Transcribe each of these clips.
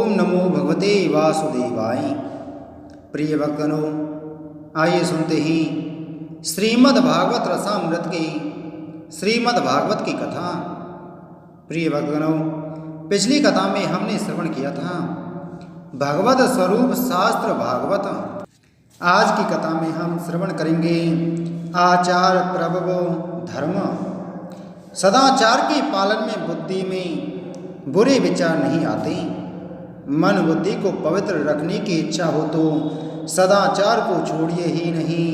ओम नमो भगवते वासुदेवाय। प्रिय भक्तों, आइए सुनते ही श्रीमद् भागवत रसामृत की श्रीमद् भागवत की कथा। प्रिय भक्तों, पिछली कथा में हमने श्रवण किया था भगवत स्वरूप शास्त्र भागवत। आज की कथा में हम श्रवण करेंगे आचार प्रभवो धर्म। सदाचार के पालन में बुद्धि में बुरे विचार नहीं आते। मन बुद्धि को पवित्र रखने की इच्छा हो तो सदाचार को छोड़िए ही नहीं।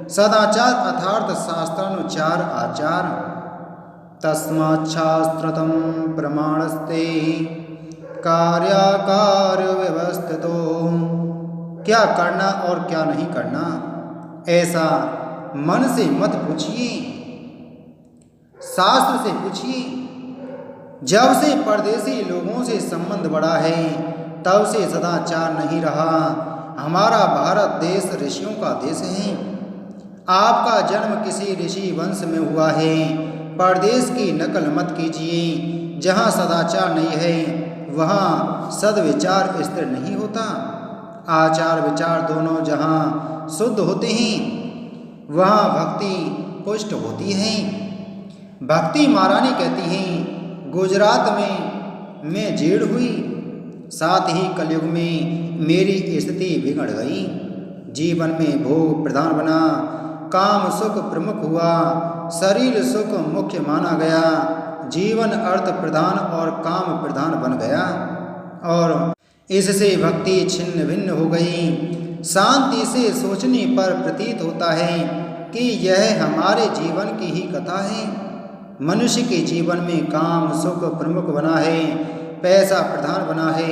सदाचार अर्थात शास्त्रानुचार आचार। तस्मात् शास्त्रतम प्रमाणस्ते कार्याकार व्यवस्थितो। क्या करना और क्या नहीं करना ऐसा मन से मत पूछिए, शास्त्र से पूछिए। जब से परदेशी लोगों से संबंध बढ़ा है तब से सदाचार नहीं रहा। हमारा भारत देश ऋषियों का देश है। आपका जन्म किसी ऋषि वंश में हुआ है। परदेश की नकल मत कीजिए। जहाँ सदाचार नहीं है वहाँ सद्विचार स्थिर नहीं होता। आचार विचार दोनों जहाँ शुद्ध होते हैं वहाँ भक्ति पुष्ट होती है। भक्ति महारानी कहती हैं, गुजरात में मैं जेड़ हुई, साथ ही कलयुग में मेरी स्थिति बिगड़ गई। जीवन में भोग प्रधान बना, काम सुख प्रमुख हुआ, शरीर सुख मुख्य माना गया। जीवन अर्थ प्रधान और काम प्रधान बन गया और इससे भक्ति छिन्न भिन्न हो गई। शांति से सोचने पर प्रतीत होता है कि यह हमारे जीवन की ही कथा है। मनुष्य के जीवन में काम सुख प्रमुख बना है, पैसा प्रधान बना है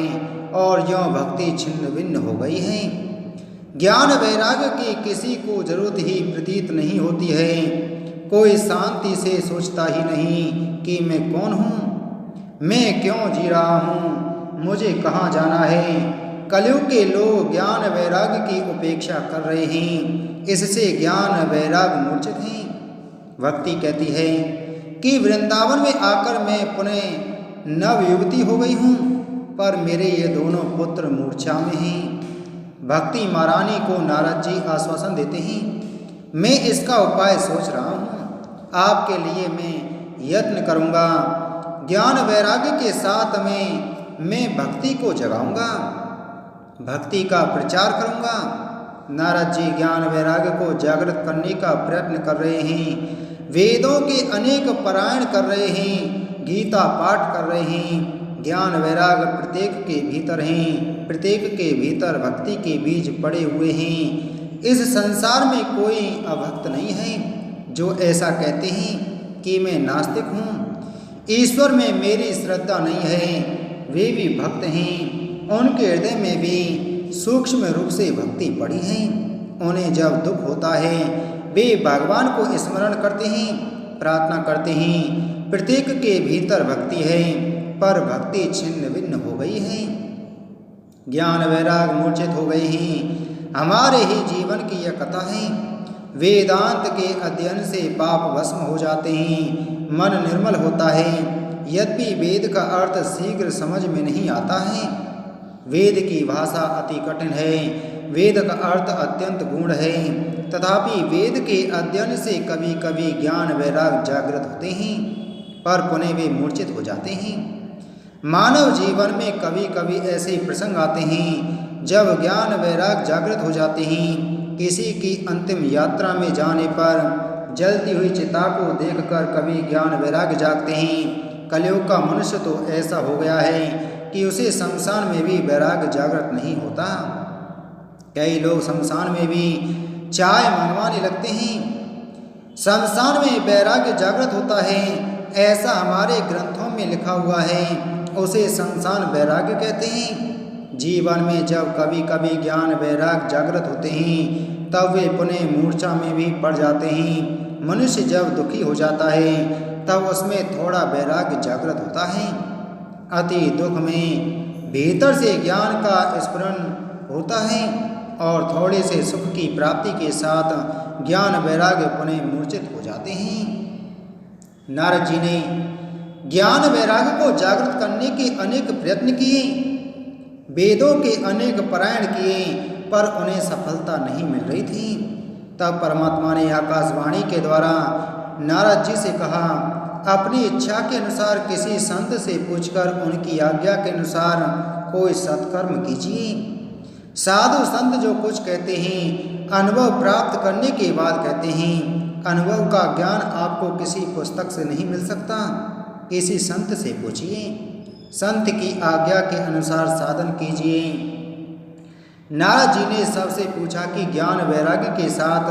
और यों भक्ति छिन्न भिन्न हो गई है। ज्ञान वैराग्य की किसी को जरूरत ही प्रतीत नहीं होती है। कोई शांति से सोचता ही नहीं कि मैं कौन हूँ, मैं क्यों जी रहा हूँ, मुझे कहाँ जाना है। कलयुग के लोग ज्ञान वैराग्य की उपेक्षा कर रहे हैं। इससे ज्ञान वैराग्य मूर्छित हैं। भक्ति कहती है कि वृंदावन में आकर मैं पुनः नव युवती हो गई हूँ, पर मेरे ये दोनों पुत्र मूर्छा में हैं। भक्ति महारानी को नारद जी आश्वासन देते हैं, मैं इसका उपाय सोच रहा हूँ, आपके लिए मैं यत्न करूँगा। ज्ञान वैराग्य के साथ में मैं भक्ति को जगाऊँगा, भक्ति का प्रचार करूँगा। नारद जी ज्ञान वैराग्य को जागृत करने का प्रयत्न कर रहे हैं। वेदों के अनेक पारायण कर रहे हैं, गीता पाठ कर रहे हैं। ज्ञान वैराग्य प्रत्येक के भीतर हैं, प्रत्येक के भीतर भक्ति के बीज पड़े हुए हैं। इस संसार में कोई अभक्त नहीं है जो ऐसा कहते हैं कि मैं नास्तिक हूँ, ईश्वर में मेरी श्रद्धा नहीं है। वे भी भक्त हैं, उनके हृदय में भी सूक्ष्म रूप से भक्ति पड़ी है। उन्हें जब दुख होता है वे भगवान को स्मरण करते हैं, प्रार्थना करते हैं। प्रत्येक के भीतर भक्ति है, पर भक्ति छिन्न भिन्न हो गई है। ज्ञान वैराग मूर्छित हो गए हैं। हमारे ही जीवन की यह कथा है। वेदांत के अध्ययन से पाप भस्म हो जाते हैं, मन निर्मल होता है। यद्यपि वेद का अर्थ शीघ्र समझ में नहीं आता है। वेद की भाषा अति कठिन है, वेद का अर्थ अत्यंत गूढ़ है। तथापि वेद के अध्ययन से कभी कभी ज्ञान वैराग जागृत होते हैं, पर पुनः वे मूर्छित हो जाते हैं। मानव जीवन में कभी कभी ऐसे प्रसंग आते हैं जब ज्ञान वैराग जागृत हो जाते हैं। किसी की अंतिम यात्रा में जाने पर जलती हुई चिता को देखकर कभी ज्ञान वैराग जागते हैं। कलयुग का मनुष्य तो ऐसा हो गया है कि उसे शमशान में भी वैराग जागृत नहीं होता। कई लोग शमशान में भी चाय मंगवाने लगते हैं। शमशान में वैराग्य जागृत होता है, ऐसा हमारे ग्रंथों में लिखा हुआ है। उसे शमशान वैराग्य कहते हैं। जीवन में जब कभी कभी ज्ञान वैराग्य जागृत होते हैं तब वे पुनः मूर्छा में भी पड़ जाते हैं। मनुष्य जब दुखी हो जाता है तब उसमें थोड़ा वैराग्य जागृत होता है। अति दुख में भीतर से ज्ञान का स्फुरण होता है और थोड़े से सुख की प्राप्ति के साथ ज्ञान वैराग्य पुनः मूर्छित हो जाते हैं। नारद जी ने ज्ञान वैराग्य को जागृत करने के अनेक प्रयत्न किए, वेदों के अनेक पारायण किए पर उन्हें सफलता नहीं मिल रही थी। तब परमात्मा ने आकाशवाणी के द्वारा नारद जी से कहा, अपनी इच्छा के अनुसार किसी संत से पूछकर उनकी आज्ञा के अनुसार कोई सत्कर्म कीजिए। साधु संत जो कुछ कहते हैं अनुभव प्राप्त करने के बाद कहते हैं। अनुभव का ज्ञान आपको किसी पुस्तक से नहीं मिल सकता, किसी संत से पूछिए। संत की आज्ञा के अनुसार साधन कीजिए। नारद जी ने सबसे पूछा कि ज्ञान वैराग्य के साथ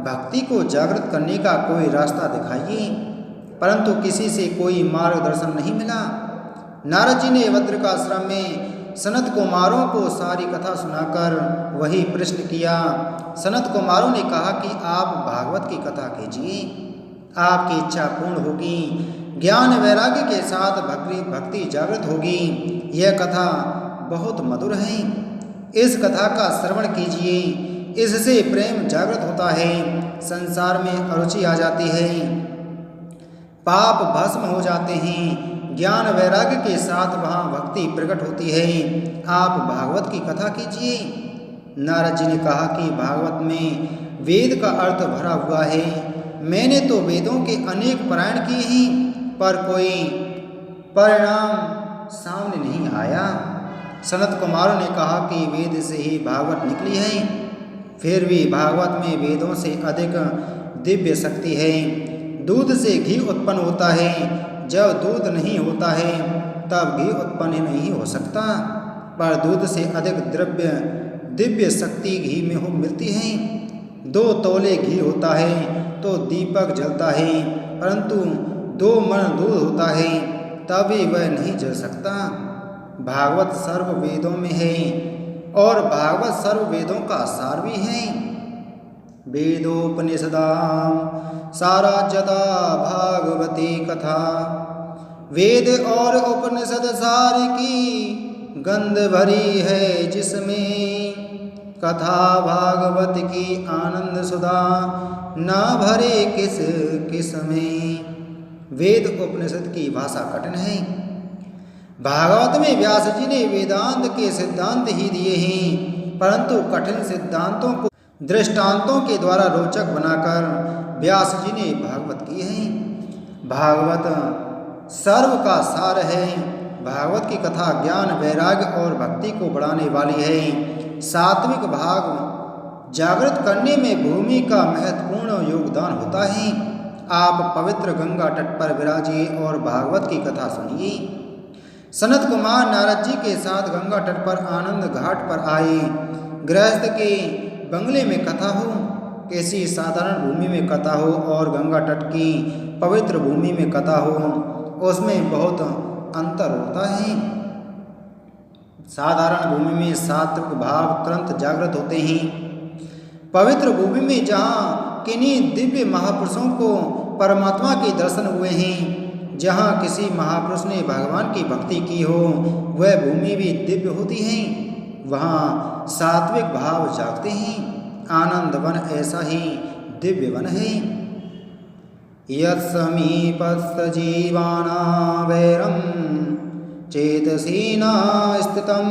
भक्ति को जागृत करने का कोई रास्ता दिखाइए, परंतु किसी से कोई मार्गदर्शन नहीं मिला। नारद जी ने बद्रिकाश्रम में सनत कुमारों को सारी कथा सुनाकर वही प्रश्न किया। सनत कुमारों ने कहा कि आप भागवत की कथा कीजिए, आपकी इच्छा पूर्ण होगी, ज्ञान वैराग्य के साथ भक्ति जागृत होगी। यह कथा बहुत मधुर है, इस कथा का श्रवण कीजिए, इससे प्रेम जागृत होता है, संसार में अरुचि आ जाती है, पाप भस्म हो जाते हैं, ज्ञान वैराग्य के साथ वहाँ भक्ति प्रकट होती है। आप भागवत की कथा कीजिए। नारद जी ने कहा कि भागवत में वेद का अर्थ भरा हुआ है। मैंने तो वेदों के अनेक पारायण किए हैं पर कोई परिणाम सामने नहीं आया। सनत कुमारों ने कहा कि वेद से ही भागवत निकली है, फिर भी भागवत में वेदों से अधिक दिव्य शक्ति है। दूध से घी उत्पन्न होता है, जब दूध नहीं होता है तब घी उत्पन्न नहीं हो सकता, पर दूध से अधिक दिव्य शक्ति घी में मिलती है। 2 तोले घी होता है तो दीपक जलता है, परंतु 2 मन दूध होता है तभी वह नहीं जल सकता। भागवत सर्व वेदों में है और भागवत सर्व वेदों का सार भी है। वेदोपनिषदाम साराज्यता भागवती कथा, वेद और उपनिषद सार की गंध भरी है जिसमें, कथा भागवत की आनंद सुधा न भरे किस किस में। वेद उपनिषद की भाषा कठिन है। भागवत में व्यास जी ने वेदांत के सिद्धांत ही दिए हैं, परंतु कठिन सिद्धांतों को दृष्टांतों के द्वारा रोचक बनाकर व्यास जी ने भागवत की है। भागवत सर्व का सार है। भागवत की कथा ज्ञान वैराग्य और भक्ति को बढ़ाने वाली है। सात्विक भाग जागृत करने में भूमि का महत्वपूर्ण योगदान होता है। आप पवित्र गंगा तट पर विराजिए और भागवत की कथा सुनिए। सनत कुमार नारद जी के साथ गंगा तट पर आनंद घाट पर आए। गृहस्थ के बंगले में कथा हो, किसी साधारण भूमि में कथा हो और गंगा तट की पवित्र भूमि में कथा हो, उसमें बहुत अंतर होता है। साधारण भूमि में सात्विक भाव तुरंत जागृत होते हैं। पवित्र भूमि में जहाँ किन्हीं दिव्य महापुरुषों को परमात्मा के दर्शन हुए हैं, जहाँ किसी महापुरुष ने भगवान की भक्ति की हो, वह भूमि भी दिव्य होती है। वहाँ सात्विक भाव जागते हैं। आनंद वन ऐसा ही दिव्य वन है। यत्समीपस्थ जीवाना वैरम चेतसीना स्थितम,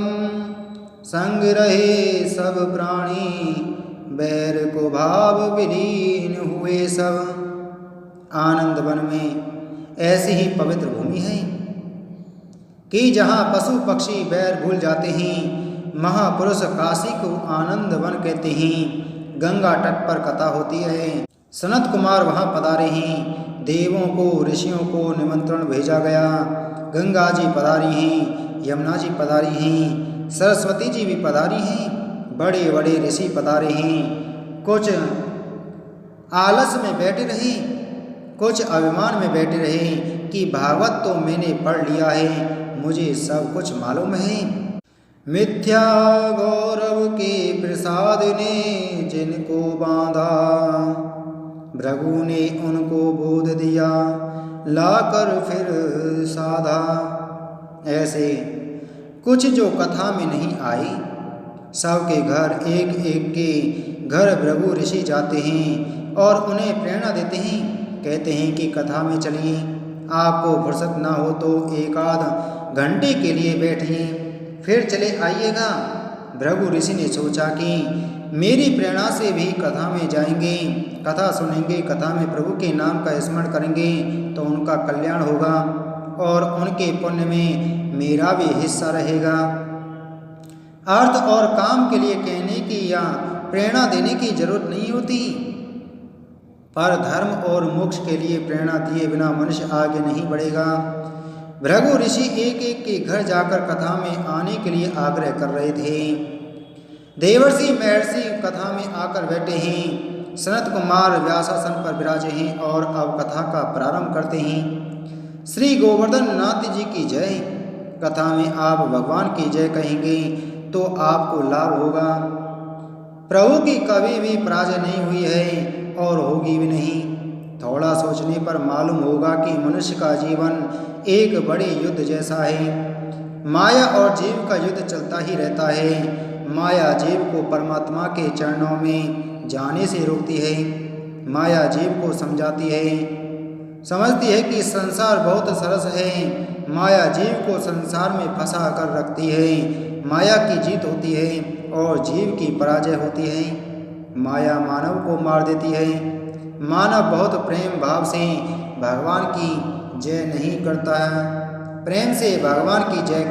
संग रहे सब प्राणी बैर को भाव विलीन हुए सब। आनंद वन में ऐसी ही पवित्र भूमि है कि जहाँ पशु पक्षी बैर भूल जाते हैं। महापुरुष काशी को आनंद वन कहते हैं। गंगा तट पर कथा होती है। सनत कुमार वहाँ पधारे हैं। देवों को ऋषियों को निमंत्रण भेजा गया। गंगा जी पधारी हैं, यमुना जी पधारी हैं, सरस्वती जी भी पधारी हैं, बड़े बड़े ऋषि पधारे हैं। कुछ आलस में बैठे रहे, कुछ अभिमान में बैठे रहे कि भागवत तो मैंने पढ़ लिया है, मुझे सब कुछ मालूम है। मिथ्या गौरव के प्रसाद ने जिनको बांधा, भृगु ने उनको बोध दिया, लाकर फिर साधा। ऐसे कुछ जो कथा में नहीं आई, सबके घर एक एक के घर भृगु ऋषि जाते हैं और उन्हें प्रेरणा देते हैं। कहते हैं कि कथा में चलिए, आपको फुर्सत ना हो तो 1 आध घंटे के लिए बैठिए। फिर चले आइएगा। भृगु ऋषि ने सोचा कि मेरी प्रेरणा से भी कथा में जाएंगे, कथा सुनेंगे, कथा में प्रभु के नाम का स्मरण करेंगे तो उनका कल्याण होगा और उनके पुण्य में मेरा भी हिस्सा रहेगा। अर्थ और काम के लिए कहने की या प्रेरणा देने की जरूरत नहीं होती, पर धर्म और मोक्ष के लिए प्रेरणा दिए बिना मनुष्य आगे नहीं बढ़ेगा। भृगु ऋषि एक एक के घर जाकर कथा में आने के लिए आग्रह कर रहे थे। देवर्षि महर्षि कथा में आकर बैठे हैं। सनत कुमार व्यासासन पर विराजे हैं और अब कथा का प्रारंभ करते हैं। श्री गोवर्धन नाथ जी की जय। कथा में आप भगवान की जय कहेंगे तो आपको लाभ होगा। प्रभु की कभी भी पराजय नहीं हुई है और होगी भी नहीं। थोड़ा सोचने पर मालूम होगा कि मनुष्य का जीवन एक बड़े युद्ध जैसा है। माया और जीव का युद्ध चलता ही रहता है। माया जीव को परमात्मा के चरणों में जाने से रोकती है। माया जीव को समझाती है, समझती है कि संसार बहुत सरस है। माया जीव को संसार में फंसा कर रखती है। माया की जीत होती है और जीव की पराजय होती है। माया मानव को मार देती है। मानव बहुत प्रेम भाव से भगवान की जय नहीं करता है। प्रेम से भगवान की जय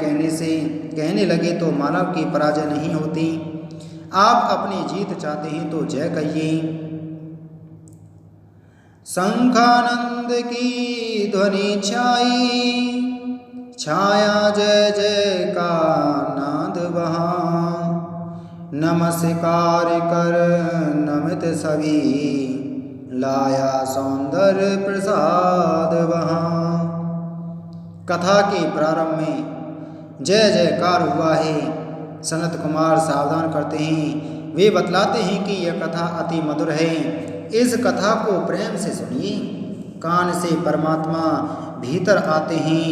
कहने लगे तो मानव की पराजय नहीं होती। आप अपनी जीत चाहते हैं तो जय कहिए। शंखानंद की ध्वनि छाया जय जय का नाद वहाँ। नमस्कार कर नमित सभी, लाया सौंदर्य प्रसाद वहाँ। कथा के प्रारंभ में जय जयकार हुआ है। सनत कुमार सावधान करते हैं। वे बतलाते हैं कि यह कथा अति मधुर है। इस कथा को प्रेम से सुनिए। कान से परमात्मा भीतर आते हैं।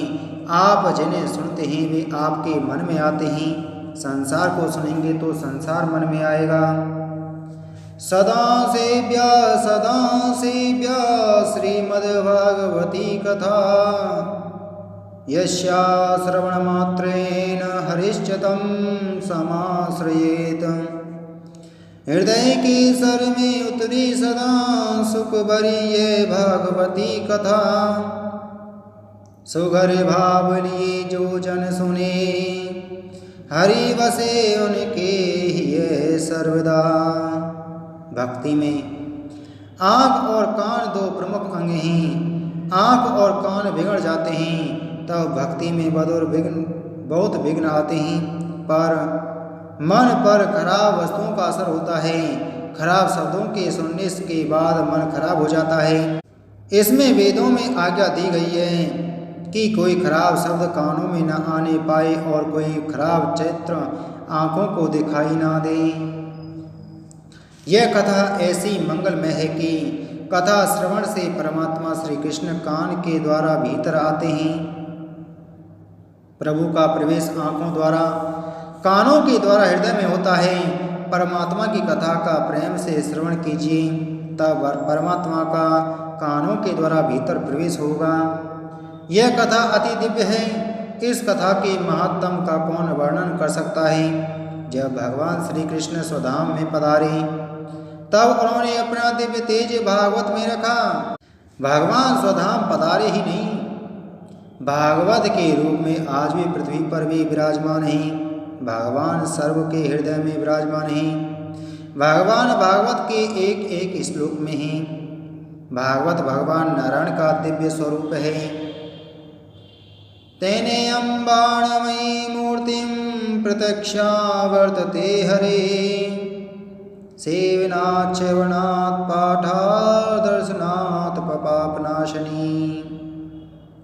आप जिन्हें सुनते हैं वे आपके मन में आते हैं। संसार को सुनेंगे तो संसार मन में आएगा। सदा सेव्या श्रीमद्भागवती कथा। यस्या श्रवणमात्रेण हरिश्चतं समाश्रयेत। हृदय के सर में उतरी सदा सुख भरी ये भागवती कथा। सुघर भाव लिए जो जन सुने, हरि बसे उनके ही सर्वदा। भक्ति में आँख और कान दो प्रमुख अंग हैं। आँख और कान बिगड़ जाते हैं तब भक्ति में बहुत विघ्न आते हैं। पर मन पर खराब वस्तुओं का असर होता है। खराब शब्दों के सुनने के बाद मन खराब हो जाता है। इसमें वेदों में आज्ञा दी गई है कि कोई खराब शब्द कानों में न आने पाए और कोई खराब चित्र आँखों को दिखाई ना दे। यह कथा ऐसी मंगलमय है कि कथा श्रवण से परमात्मा श्री कृष्ण कान के द्वारा भीतर आते हैं। प्रभु का प्रवेश आँखों द्वारा, कानों के द्वारा हृदय में होता है। परमात्मा की कथा का प्रेम से श्रवण कीजिए, तब परमात्मा का कानों के द्वारा भीतर प्रवेश होगा। यह कथा अति दिव्य है। इस कथा के महात्म का कौन वर्णन कर सकता है। जब भगवान श्री कृष्ण स्वधाम में पधारे तब उन्होंने अपना दिव्य तेज भागवत में रखा। भगवान स्वधाम पधारे ही नहीं, भागवत के रूप में आज भी पृथ्वी पर भी विराजमान हैं। भगवान सर्व के हृदय में विराजमान हैं। भगवान भागवत के एक एक श्लोक में हैं। भागवत भगवान नारायण का दिव्य स्वरूप है। तेनेयं बाणमयी मूर्तिं प्रत्यक्षा वर्तते हरे। सेवनात् श्रवणात् पाठात् दर्शनात् पापनाशनी।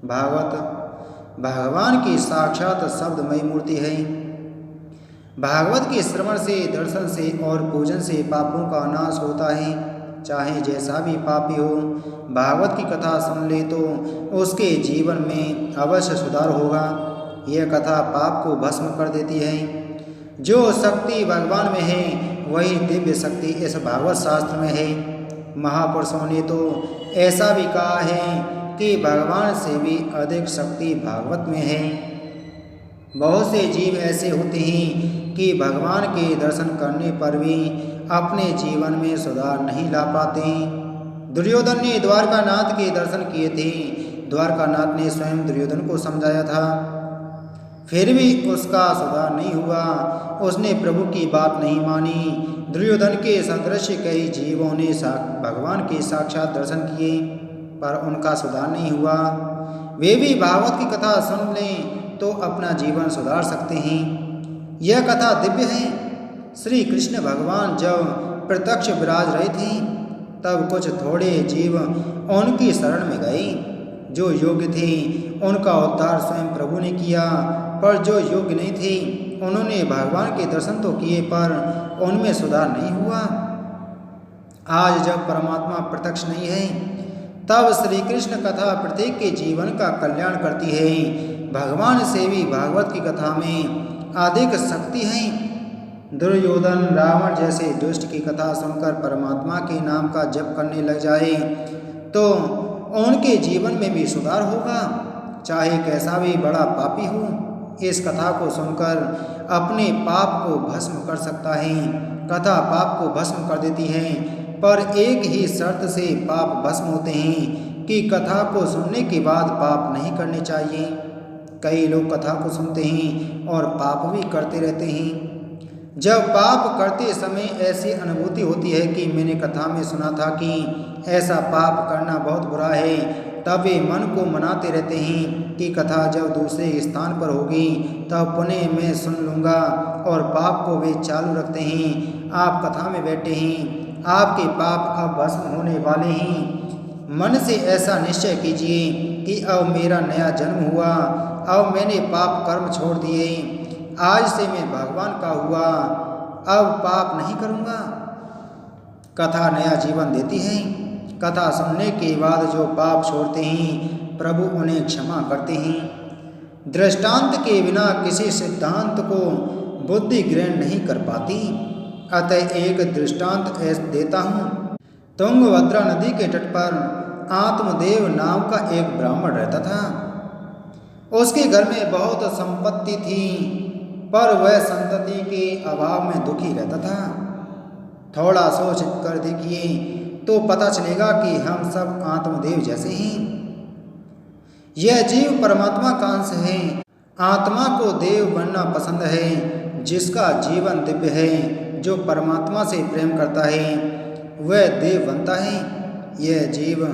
भागवत भगवान की साक्षात शब्दमयी मूर्ति है। भागवत के श्रवण से, दर्शन से और पूजन से पापों का नाश होता है। चाहे जैसा भी पापी हो, भागवत की कथा सुन ले तो उसके जीवन में अवश्य सुधार होगा। यह कथा पाप को भस्म कर देती है। जो शक्ति भगवान में है वही दिव्य शक्ति इस भागवत शास्त्र में है। महापुरुषों ने तो ऐसा भी कहा है कि भगवान से भी अधिक शक्ति भागवत में है। बहुत से जीव ऐसे होते हैं कि भगवान के दर्शन करने पर भी अपने जीवन में सुधार नहीं ला पाते। दुर्योधन ने द्वारकानाथ के दर्शन किए थे। द्वारकानाथ ने स्वयं दुर्योधन को समझाया था, फिर भी उसका सुधार नहीं हुआ। उसने प्रभु की बात नहीं मानी। दुर्योधन के सदृश कई जीवों ने भगवान के साक्षात दर्शन किए, पर उनका सुधार नहीं हुआ। वे भी भागवत की कथा सुन लें तो अपना जीवन सुधार सकते हैं। यह कथा दिव्य है। श्री कृष्ण भगवान जब प्रत्यक्ष विराज रहे थे, तब कुछ थोड़े जीव उनकी शरण में गए। जो योग्य थे उनका उद्धार स्वयं प्रभु ने किया, पर जो योग्य नहीं थे उन्होंने भगवान के दर्शन तो किए, पर उनमें सुधार नहीं हुआ। आज जब परमात्मा प्रत्यक्ष नहीं है, तब श्री कृष्ण कथा प्रत्येक के जीवन का कल्याण करती है। भगवान से भी भागवत की कथा में अधिक शक्ति है। दुर्योधन रावण जैसे दुष्ट की कथा सुनकर परमात्मा के नाम का जप करने लग जाए तो उनके जीवन में भी सुधार होगा, चाहे कैसा भी बड़ा पापी हो। इस कथा को सुनकर अपने पाप को भस्म कर सकता है। कथा पाप को भस्म कर देती है, पर एक ही शर्त से पाप भस्म होते हैं कि कथा को सुनने के बाद पाप नहीं करने चाहिए। कई लोग कथा को सुनते हैं और पाप भी करते रहते हैं। जब पाप करते समय ऐसी अनुभूति होती है कि मैंने कथा में सुना था कि ऐसा पाप करना बहुत बुरा है, तब वे मन को मनाते रहते हैं कि कथा जब दूसरे स्थान पर होगी तब पुनः मैं सुन लूँगा, और पाप को वे चालू रखते हैं। आप कथा में बैठे हैं, आपके पाप अब भस्म होने वाले हैं। मन से ऐसा निश्चय कीजिए कि अब मेरा नया जन्म हुआ, अब मैंने पाप कर्म छोड़ दिए, आज से मैं भगवान का हुआ, अब पाप नहीं करूँगा। कथा नया जीवन देती है। कथा सुनने के बाद जो पाप छोड़ते हैं, प्रभु उन्हें क्षमा करते हैं। दृष्टांत के बिना किसी सिद्धांत को बुद्धि ग्रहण नहीं कर पाती। अतः एक दृष्टांत देता हूँ। तुंगभद्रा नदी के तट पर आत्मदेव नाम का एक ब्राह्मण रहता था। उसके घर में बहुत संपत्ति थी, पर वह संतति के अभाव में दुखी रहता था। थोड़ा सोच कर देखिए तो पता चलेगा कि हम सब आत्मदेव जैसे हैं। यह जीव परमात्मा का अंश है। आत्मा को देव बनना पसंद है। जिसका जीवन दिव्य है, जो परमात्मा से प्रेम करता है, वह देव बनता है। यह जीव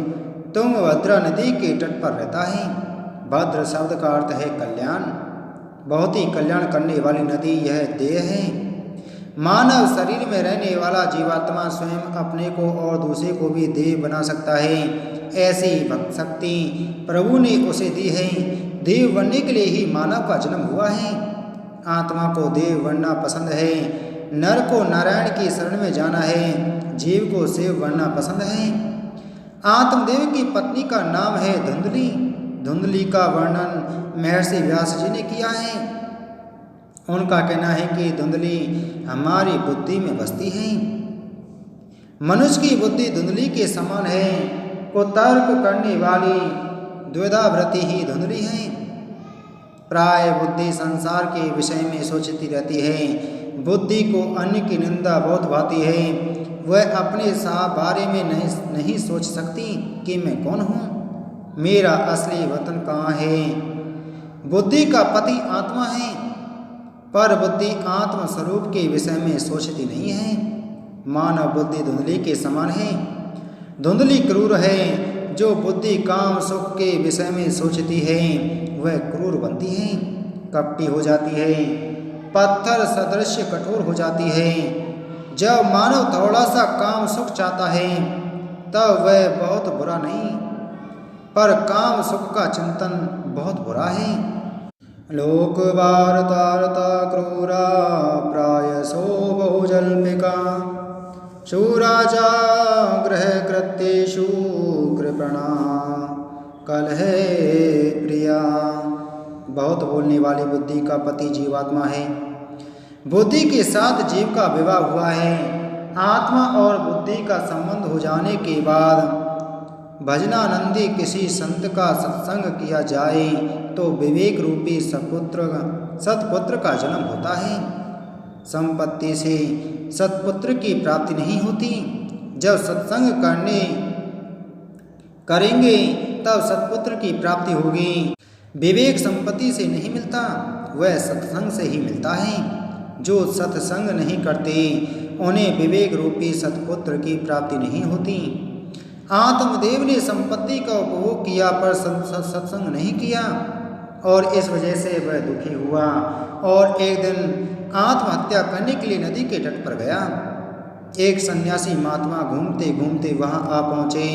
तुंगभद्रा नदी के तट पर रहता है। भद्र शब्द का अर्थ है कल्याण। बहुत ही कल्याण करने वाली नदी यह देह है। मानव शरीर में रहने वाला जीवात्मा स्वयं अपने को और दूसरे को भी देव बना सकता है। ऐसी भक्त शक्ति प्रभु ने उसे दी है। देव बनने के लिए ही मानव का जन्म हुआ है। आत्मा को देव बनना पसंद है। नर को नारायण की शरण में जाना है। जीव को शिव बनना पसंद है। आत्मदेव की पत्नी का नाम है धुंधली। धुंधली का वर्णन महर्षि व्यास जी ने किया है। उनका कहना है कि धुंधली हमारी बुद्धि में बसती है। मनुष्य की बुद्धि धुंधली के समान है। कुतर्क करने वाली द्विधावृत्ति ही धुंधली है। प्राय बुद्धि संसार के विषय में सोचती रहती है। बुद्धि को अन्य की निंदा बहुत भाती है। वह अपने बारे में नहीं सोच सकती कि मैं कौन हूँ, मेरा असली वतन कहाँ है। बुद्धि का पति आत्मा है, पर बुद्धि आत्म स्वरूप के विषय में सोचती नहीं है। मानव बुद्धि धुंधली के समान है। धुंधली क्रूर है। जो बुद्धि काम सुख के विषय में सोचती है, वह क्रूर बनती है, कपटी हो जाती है, पत्थर सदृश कठोर हो जाती है। जब मानव थोड़ा सा काम सुख चाहता है, तब वह बहुत बुरा नहीं, पर काम सुख का चिंतन बहुत बुरा है। लोक वार्ता क्रूरा प्रायसो बहुजल्पिका शूराचा ग्रह कृत्येषु कृपणा कलहे प्रिया। बहुत बोलने वाली बुद्धि का पति जीवात्मा है। बुद्धि के साथ जीव का विवाह हुआ है। आत्मा और बुद्धि का संबंध हो जाने के बाद भजनानंदी किसी संत का सत्संग किया जाए तो विवेक रूपी सपुत्र सत्पुत्र का जन्म होता है। संपत्ति से सत्पुत्र की प्राप्ति नहीं होती। जब सत्संग करेंगे तब सत्पुत्र की प्राप्ति होगी। विवेक संपत्ति से नहीं मिलता, वह सत्संग से ही मिलता है। जो सत्संग नहीं करते उन्हें विवेक रूपी सत्पुत्र की प्राप्ति नहीं होती। आत्मदेव ने संपत्ति का उपभोग किया पर सत्संग नहीं किया और इस वजह से वह दुखी हुआ और एक दिन आत्महत्या करने के लिए नदी के तट पर गया। एक सन्यासी महात्मा घूमते घूमते वहां आ पहुंचे।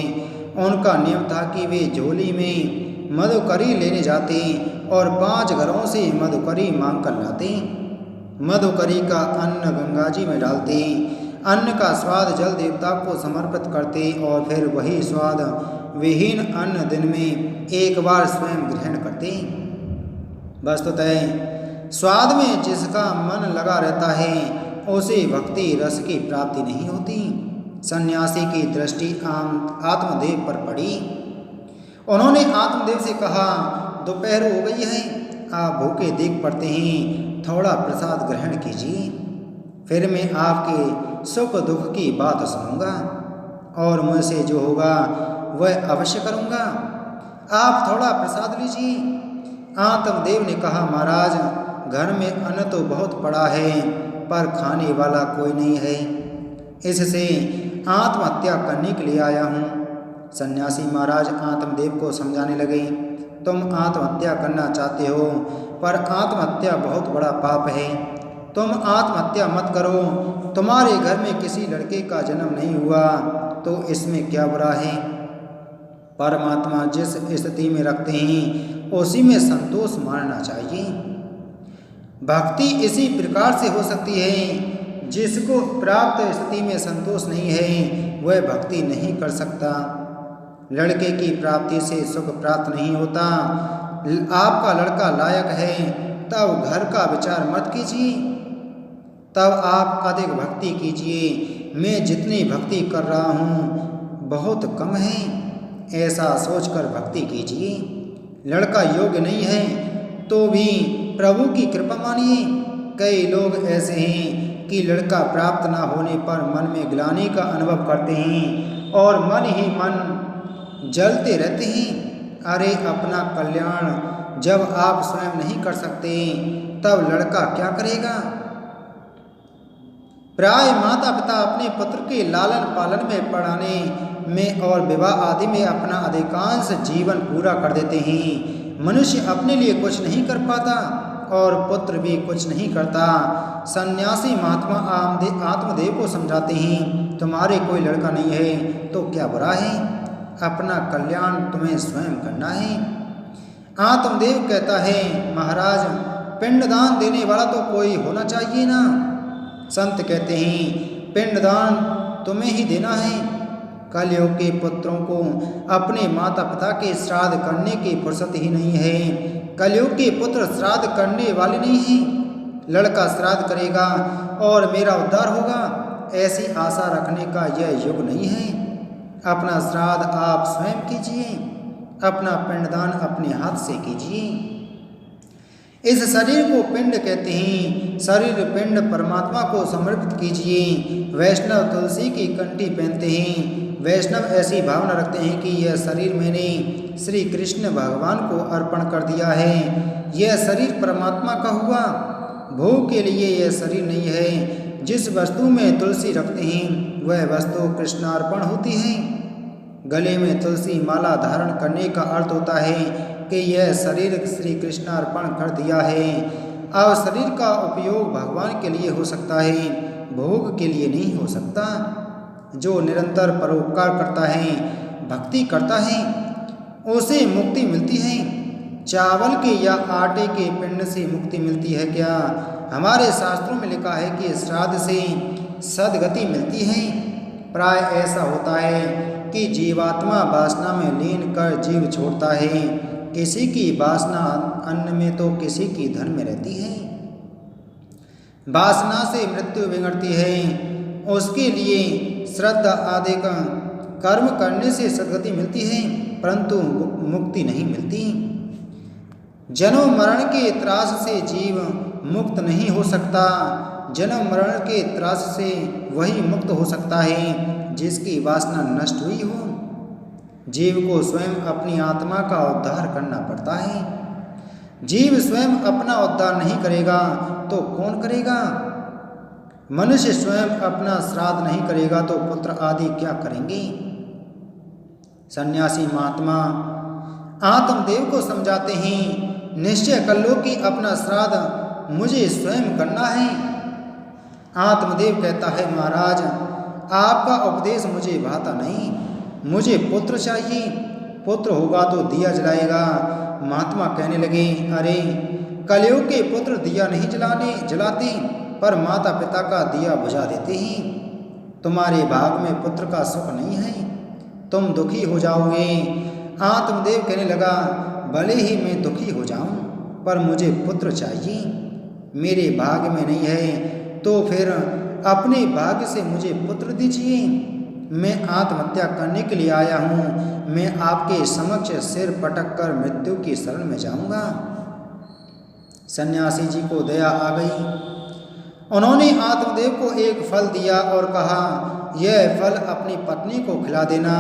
उनका नियम था कि वे झोली में मधुकरी लेने जाते और 5 घरों से मधुकरी मांग कर लाते। मधुकरी का अन्न गंगा जी में डालते, अन्न का स्वाद जल देवता को समर्पित करते और फिर वही स्वाद विहीन अन्न दिन में एक बार स्वयं ग्रहण करते। वस्तुतः स्वाद में जिसका मन लगा रहता है उसे भक्ति रस की प्राप्ति नहीं होती। सन्यासी की दृष्टि आत्मदेव पर पड़ी। उन्होंने आत्मदेव से कहा, दोपहर हो गई है, आप भूखे देख पड़ते हैं, थोड़ा प्रसाद ग्रहण कीजिए, फिर मैं आपके सुख दुख की बात सुनूंगा और मुझसे जो होगा वह अवश्य करूंगा। आप थोड़ा प्रसाद लीजिए। आत्मदेव ने कहा, महाराज, घर में अन्न तो बहुत पड़ा है पर खाने वाला कोई नहीं है, इससे आत्महत्या करने के लिए आया हूँ। सन्यासी महाराज आत्मदेव को समझाने लगे, तुम आत्महत्या करना चाहते हो पर आत्महत्या बहुत बड़ा पाप है। तुम आत्महत्या मत करो। तुम्हारे घर में किसी लड़के का जन्म नहीं हुआ तो इसमें क्या बुरा है। परमात्मा जिस स्थिति में रखते हैं उसी में संतोष मानना चाहिए। भक्ति इसी प्रकार से हो सकती है। जिसको प्राप्त स्थिति में संतोष नहीं है वह भक्ति नहीं कर सकता। लड़के की प्राप्ति से सुख प्राप्त नहीं होता। आपका लड़का लायक है तब घर का विचार मत कीजिए, तब आप अधिक भक्ति कीजिए। मैं जितनी भक्ति कर रहा हूँ बहुत कम है, ऐसा सोचकर भक्ति कीजिए। लड़का योग्य नहीं है तो भी प्रभु की कृपा मानिए। कई लोग ऐसे हैं कि लड़का प्राप्त न होने पर मन में ग्लानि का अनुभव करते हैं और मन ही मन जलते रहते हैं। अरे अपना कल्याण जब आप स्वयं नहीं कर सकते तब लड़का क्या करेगा। प्राय माता पिता अपने पुत्र के लालन पालन में, पढ़ाने में और विवाह आदि में अपना अधिकांश जीवन पूरा कर देते हैं। मनुष्य अपने लिए कुछ नहीं कर पाता और पुत्र भी कुछ नहीं करता। सन्यासी महात्मा आत्मदेव को समझाते हैं, तुम्हारे कोई लड़का नहीं है तो क्या बुरा है, अपना कल्याण तुम्हें स्वयं करना है। आत्मदेव कहता है, महाराज, पिंडदान देने वाला तो कोई होना चाहिए ना। संत कहते हैं, पिंडदान तुम्हें ही देना है। कलयुग के पुत्रों को अपने माता पिता के श्राद्ध करने की फुर्सत ही नहीं है। कलयुग के पुत्र श्राद्ध करने वाले नहीं हैं। लड़का श्राद्ध करेगा और मेरा उद्धार होगा, ऐसी आशा रखने का यह युग नहीं है। अपना श्राद्ध आप स्वयं कीजिए, अपना पिंडदान अपने हाथ से कीजिए। इस शरीर को पिंड कहते हैं। शरीर पिंड परमात्मा को समर्पित कीजिए। वैष्णव तुलसी की कंठी पहनते हैं। वैष्णव ऐसी भावना रखते हैं कि यह शरीर मैंने श्री कृष्ण भगवान को अर्पण कर दिया है। यह शरीर परमात्मा का हुआ, भोग के लिए यह शरीर नहीं है। जिस वस्तु में तुलसी रखते हैं वह वस्तु कृष्णार्पण होती है। गले में तुलसी माला धारण करने का अर्थ होता है कि यह शरीर श्री कृष्णार्पण कर दिया है। अब शरीर का उपयोग भगवान के लिए हो सकता है, भोग के लिए नहीं हो सकता। जो निरंतर परोपकार करता है, भक्ति करता है, उसे मुक्ति मिलती है। चावल के या आटे के पिंड से मुक्ति मिलती है क्या? हमारे शास्त्रों में लिखा है कि श्राद्ध से सद्गति मिलती है। प्राय ऐसा होता है कि जीवात्मा वासना में लीन कर जीव छोड़ता है। किसी की वासना अन्न में तो किसी की धन में रहती है। वासना से मृत्यु बिगड़ती है, उसके लिए श्रद्धा आदि का कर्म करने से सद्गति मिलती है, परंतु मुक्ति नहीं मिलती। जन्म मरण के त्रास से जीव मुक्त नहीं हो सकता। जन्म मरण के त्रास से वही मुक्त हो सकता है जिसकी वासना नष्ट हुई हो। जीव को स्वयं अपनी आत्मा का उद्धार करना पड़ता है। जीव स्वयं अपना उद्धार नहीं करेगा तो कौन करेगा? मनुष्य स्वयं अपना श्राद्ध नहीं करेगा तो पुत्र आदि क्या करेंगे? सन्यासी महात्मा आत्मदेव को समझाते हैं, निश्चय कर लो कि अपना श्राद्ध मुझे स्वयं करना है। आत्मदेव कहता है, महाराज आपका उपदेश मुझे भाता नहीं, मुझे पुत्र चाहिए। पुत्र होगा तो दिया जलाएगा। महात्मा कहने लगे, अरे कलयुग के पुत्र दिया नहीं जलाते पर माता पिता का दिया बुझा देते हैं। तुम्हारे भाग में पुत्र का सुख नहीं है, तुम दुखी हो जाओगे। आत्मदेव कहने लगा, भले ही मैं दुखी हो जाऊं पर मुझे पुत्र चाहिए। मेरे भाग में नहीं है तो फिर अपने भाग्य से मुझे पुत्र दीजिए। मैं आत्महत्या करने के लिए आया हूँ। मैं आपके समक्ष सिर पटक कर मृत्यु की शरण में जाऊंगा। सन्यासी जी को दया आ गई। उन्होंने आत्मदेव को एक फल दिया और कहा, यह फल अपनी पत्नी को खिला देना।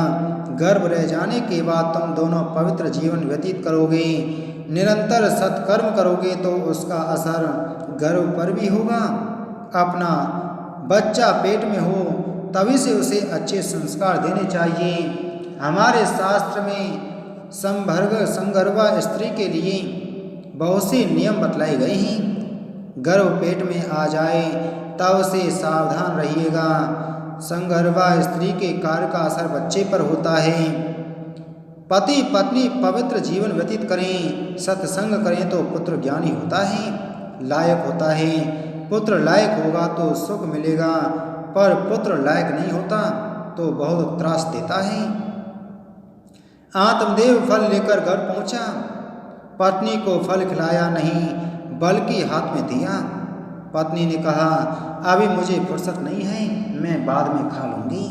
गर्भ रह जाने के बाद तुम दोनों पवित्र जीवन व्यतीत करोगे। निरंतर सत्कर्म करोगे तो उसका असर गर्भ पर भी होगा। अपना बच्चा पेट में हो तभी से उसे अच्छे संस्कार देने चाहिए। हमारे शास्त्र में संगर्भा स्त्री के लिए बहुत से नियम बतलाए गए हैं। गर्भ पेट में आ जाए तब से सावधान रहिएगा। संगर्भा स्त्री के कार्य का असर बच्चे पर होता है। पति पत्नी पवित्र जीवन व्यतीत करें, सत्संग करें तो पुत्र ज्ञानी होता है, लायक होता है। पुत्र लायक होगा तो सुख मिलेगा, पर पुत्र लायक नहीं होता तो बहुत त्रास देता है। आत्मदेव फल लेकर घर पहुंचा। पत्नी को फल खिलाया नहीं बल्कि हाथ में दिया। पत्नी ने कहा, अभी मुझे फुर्सत नहीं है, मैं बाद में खा लूंगी।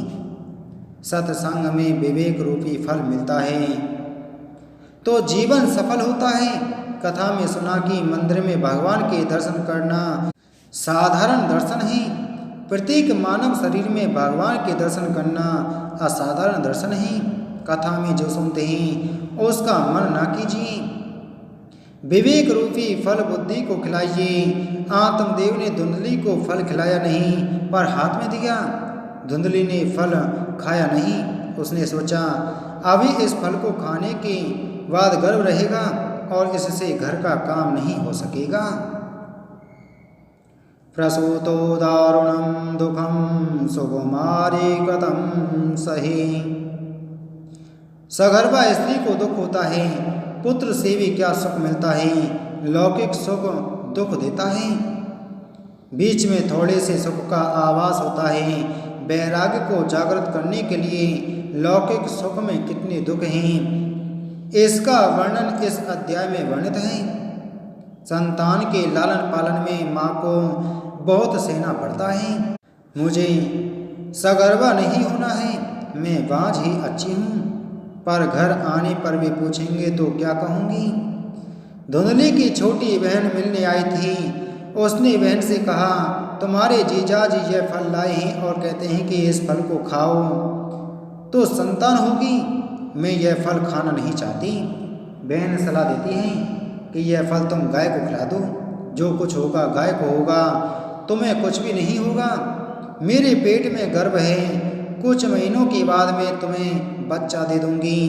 सत्संग में विवेक रूपी फल मिलता है तो जीवन सफल होता है। कथा में सुना कि मंदिर में भगवान के दर्शन करना साधारण दर्शन है। प्रत्येक मानव शरीर में भगवान के दर्शन करना असाधारण दर्शन है। कथा में जो सुनते हैं उसका मन ना कीजिए। विवेक रूपी फल बुद्धि को खिलाइए। आत्मदेव ने धुंधली को फल खिलाया नहीं पर हाथ में दिया। धुंधली ने फल खाया नहीं। उसने सोचा, अभी इस फल को खाने के बाद गर्भ रहेगा और इससे घर का काम नहीं हो सकेगा। प्रसूतो दारुणं दुखं सुकुमारी कथं सहे। सगर्भा स्त्री को दुख होता है, पुत्र से भी क्या सुख मिलता है। लौकिक सुख दुख देता है। बीच में थोड़े से सुख का आभास होता है। वैराग्य को जागृत करने के लिए लौकिक सुख में कितने दुख हैं, इसका वर्णन इस अध्याय में वर्णित है। संतान के लालन पालन में माँ को बहुत सहना पड़ता है। मुझे सगर्भा नहीं होना है, मैं बाँझ ही अच्छी हूँ, पर घर आने पर भी पूछेंगे तो क्या कहूँगी। धुंधली की छोटी बहन मिलने आई थी। उसने बहन से कहा, तुम्हारे जीजाजी यह फल लाए हैं और कहते हैं कि इस फल को खाओ तो संतान होगी। मैं यह फल खाना नहीं चाहती। बहन सलाह देती है कि यह फल तुम गाय को खिला दो, जो कुछ होगा गाय को होगा, तुम्हें कुछ भी नहीं होगा। मेरे पेट में गर्भ है, कुछ महीनों के बाद मैं तुम्हें बच्चा दे दूंगी।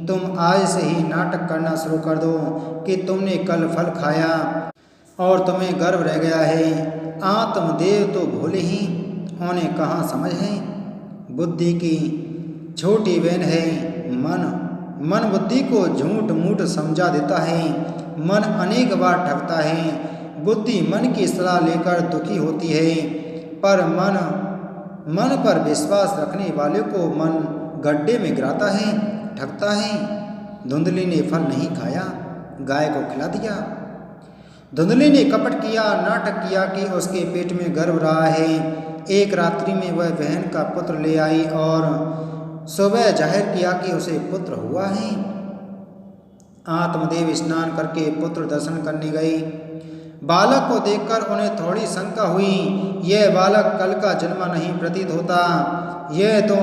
तुम आज से ही नाटक करना शुरू कर दो कि तुमने कल फल खाया और तुम्हें गर्भ रह गया है। आत्मदेव तो भोले ही, उन्हें कहाँ समझ है। बुद्धि की छोटी बहन है मन बुद्धि को झूठ मूठ समझा देता है। मन अनेक बार ठगता है। बुद्धि मन की सलाह लेकर दुखी होती है, पर मन पर विश्वास रखने वाले को मन गड्ढे में गिराता है, ठगता है। धुंधली ने फल नहीं खाया, गाय को खिला दिया। धुंधली ने कपट किया, नाटक किया कि उसके पेट में गर्भ रहा है। एक रात्रि में वह बहन का पुत्र ले आई और सुबह जाहिर किया कि उसे पुत्र हुआ है। आत्मदेव स्नान करके पुत्र दर्शन करने गए। बालक को देखकर उन्हें थोड़ी शंका हुई। यह बालक कल का जन्मा नहीं प्रतीत होता, यह तो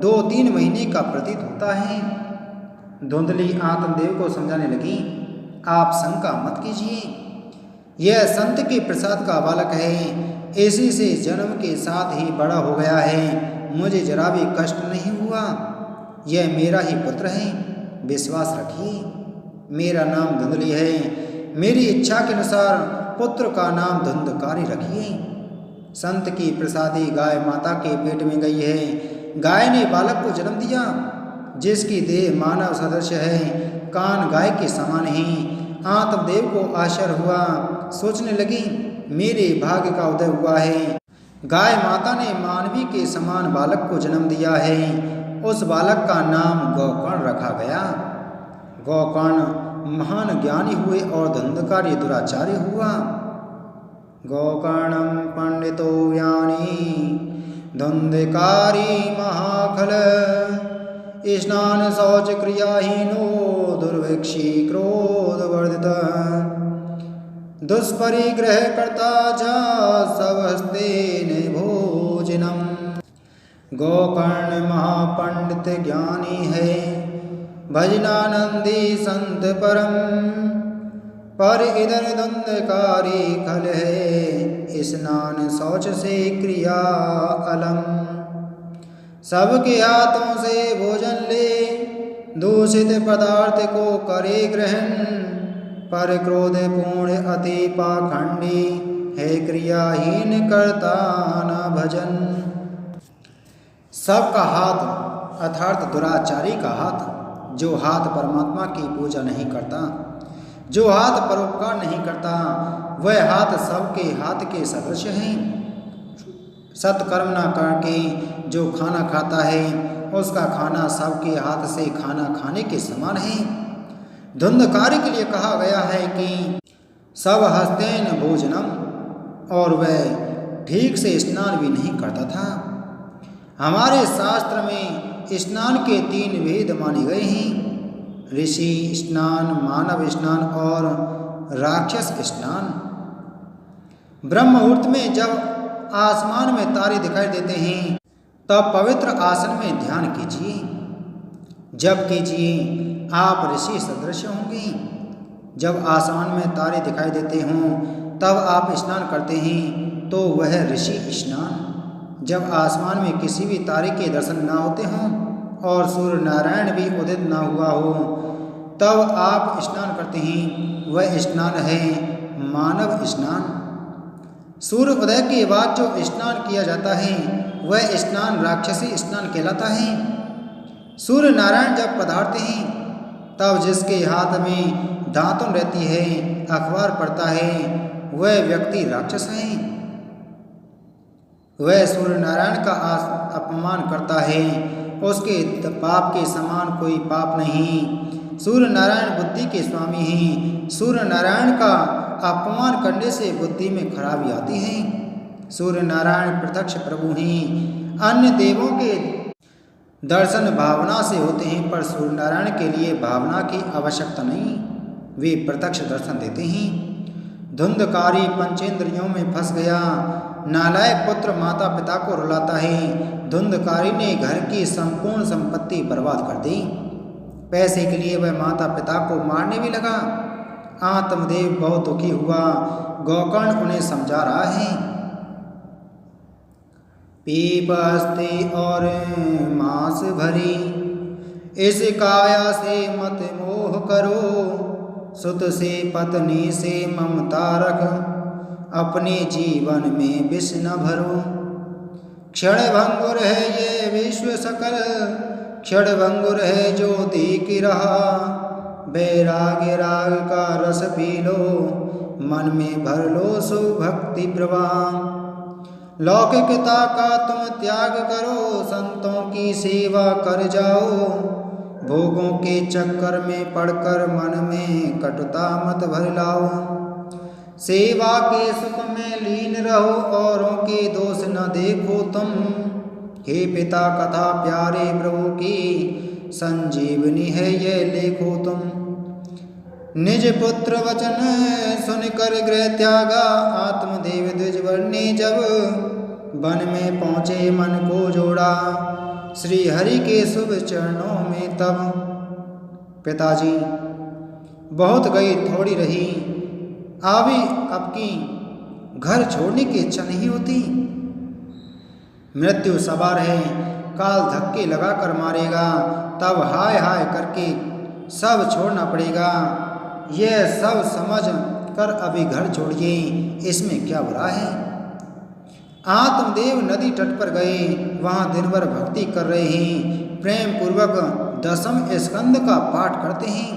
2-3 महीने का प्रतीत होता है। धुंधली आत्मदेव को समझाने लगी, आप शंका मत कीजिए, यह संत के प्रसाद का बालक है, इसी से जन्म के साथ ही बड़ा हो गया है, मुझे जरा भी कष्ट नहीं हुआ, यह मेरा ही पुत्र है, विश्वास रखिए। मेरा नाम धुंधली है, मेरी इच्छा के अनुसार पुत्र का नाम धुंधकारी रखिए। संत की प्रसादी गाय माता के पेट में गई है। गाय ने बालक को जन्म दिया, जिसकी देह मानव सदृश है, कान गाय के समान ही। आत्मदेव को आश्चर्य हुआ, सोचने लगी, मेरे भाग्य का उदय हुआ है। गाय माता ने मानवी के समान बालक को जन्म दिया है। उस बालक का नाम गोकर्ण रखा गया। गोकर्ण महान ज्ञानी हुए और धुंधकारी दुराचार्य हुआ। गोकर्णम पंडितो ज्ञानी धुंधकारी महाखल, स्नान शौच क्रियाहीनो दुर्भिक्षी क्रोध वर्धित, दुष्परिग्रह करता जा सबस्तेन भोजनम। गोकर्ण महापंडित ज्ञानी है, भजनानंदी संत परम, पर इधर धुंधकारी खल है, स्नान शौच से क्रिया अलम। सबके हाथों से भोजन ले, दूषित पदार्थ को करे ग्रहण, पर क्रोध पूर्ण अति पाखंडी है, क्रियाहीन करता न भजन। सबका हाथ अर्थात दुराचारी का हाथ, जो हाथ परमात्मा की पूजा नहीं करता, जो हाथ परोपकार नहीं करता, वह हाथ सबके हाथ के सदृश हैं। सत्कर्म न करके जो खाना खाता है, उसका खाना सबके हाथ से खाना खाने के समान है। धुंधकारी के लिए कहा गया है कि सब हस्तेन भोजनम, और वह ठीक से स्नान भी नहीं करता था। हमारे शास्त्र में स्नान के 3 भेद माने गए हैं, ऋषि स्नान, मानव स्नान और राक्षस स्नान। ब्रह्म मुहूर्त में जब आसमान में तारे दिखाई देते हैं, तब पवित्र आसन में ध्यान कीजिए। जब कीजिए आप ऋषि सदृश होंगे। जब आसमान में तारे दिखाई देते हों, तब आप स्नान करते हैं, तो वह ऋषि स्नान। जब आसमान में किसी भी तारे के दर्शन ना होते हों और सूर्य नारायण भी उदित ना हुआ हो, तब आप स्नान करते हैं, वह स्नान है मानव स्नान। सूर्य उदय के बाद जो स्नान किया जाता है, वह स्नान राक्षसी स्नान कहलाता है। सूर्य नारायण जब पधारते हैं, तब जिसके हाथ में दातुन रहती है, अखबार पढ़ता है, वह व्यक्ति राक्षस है। वह सूर्य नारायण का अपमान करता है, उसके पाप के समान कोई पाप नहीं। सूर्य नारायण बुद्धि के स्वामी हैं। सूर्य नारायण का अपमान करने से बुद्धि में खराबी आती है। सूर्य नारायण प्रत्यक्ष प्रभु हैं। अन्य देवों के दर्शन भावना से होते हैं, पर सूर्य नारायण के लिए भावना की आवश्यकता नहीं, वे प्रत्यक्ष दर्शन देते हैं। धुंधकारी पंचेंद्रियों में फंस गया। नालायक पुत्र माता पिता को रुलाता है। धुंधकारी ने घर की संपूर्ण संपत्ति बर्बाद कर दी। पैसे के लिए वह माता पिता को मारने भी लगा। आत्मदेव बहुत दुखी हुआ। गोकर्ण उन्हें समझा रहा है। पीप अस्थि और मांस भरी, इस काया से मत मोह करो। सुत से पत्नी से ममता रख, अपने जीवन में विष न भरो। क्षण भंगुर है ये विश्व सकल, क्षण भंगुर है ज्योति की रहा। बैराग्य राग का रस पी लो, मन में भर लो सो भक्ति प्रवाह। लौकिकता का तुम त्याग करो, संतों की सेवा कर जाओ। भोगों के चक्कर में पड़कर मन में कटुता मत भर लाओ। सेवा के सुख में लीन रहो, औरों के दोष न देखो तुम। हे पिता कथा प्यारे प्रभु की, संजीवनी है ये लेखो तुम। निज पुत्र वचन सुन कर गृह त्यागा, आत्मदेव द्विज वर्णी जब वन में पहुँचे मन को जोड़ा, श्री हरि के शुभ चरणों में तब। पिताजी बहुत गई थोड़ी रही, अभी अब की घर छोड़ने की इच्छा नहीं होती। मृत्यु सवार है, काल धक्के लगा कर मारेगा, तब हाय हाय करके सब छोड़ना पड़ेगा। यह सब समझ कर अभी घर छोड़िए, इसमें क्या बुरा है। आत्मदेव नदी तट पर गए, वहाँ दिन भर भक्ति कर रहे हैं, प्रेम पूर्वक 10वें स्कंद का पाठ करते हैं।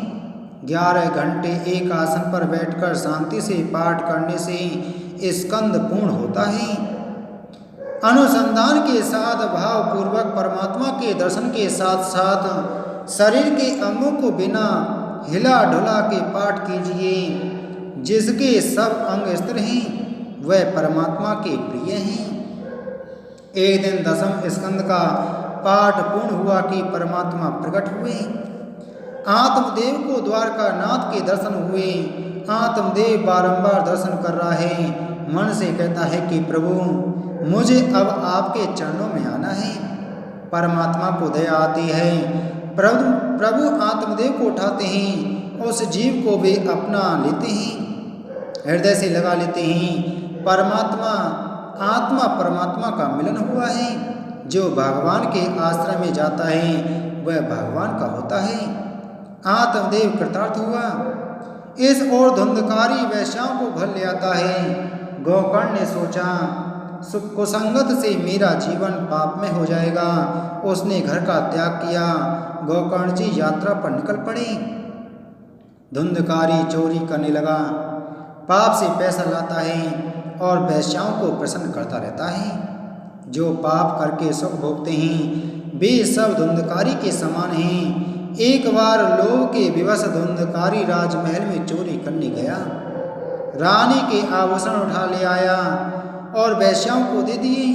11 घंटे एक आसन पर बैठकर शांति से पाठ करने से स्कंद पूर्ण होता है। अनुसंधान के साथ भाव पूर्वक परमात्मा के दर्शन के साथ साथ शरीर के अंगों को बिना हिला ढुला के पाठ कीजिए। जिसके सब अंग स्थिर हैं वह परमात्मा के प्रिय हैं। एक दिन 10वें स्कंद का पाठ पूर्ण हुआ कि परमात्मा प्रकट हुए। आत्मदेव को द्वारका नाथ के दर्शन हुए। आत्मदेव बारंबार दर्शन कर रहा है, मन से कहता है कि प्रभु मुझे अब आपके चरणों में आना है। परमात्मा को दया आती है, प्रभु आत्मदेव को उठाते हैं, उस जीव को वे अपना लेते हैं, हृदय से लगा लेते हैं। परमात्मा आत्मा परमात्मा का मिलन हुआ है। जो भगवान के आश्रय में जाता है वह भगवान का होता है। आत्मदेव कृतार्थ हुआ। इस ओर धुंधकारी वैश्याओं को घर ले आता है। गोकर्ण ने सोचा कुसंगत से मेरा जीवन पाप में हो जाएगा। उसने घर का त्याग किया। गोकर्ण जी यात्रा पर निकल पड़े। धुंधकारी चोरी करने लगा, पाप से पैसा लाता है और वैश्याओं को प्रसन्न करता रहता है। जो पाप करके सुख भोगते हैं वे सब धुंधकारी के समान हैं। एक बार लोभ के विवश धुंधकारी राजमहल में चोरी करने गया। रानी के आभूषण उठा ले आया और वैश्याओं को दे दिए।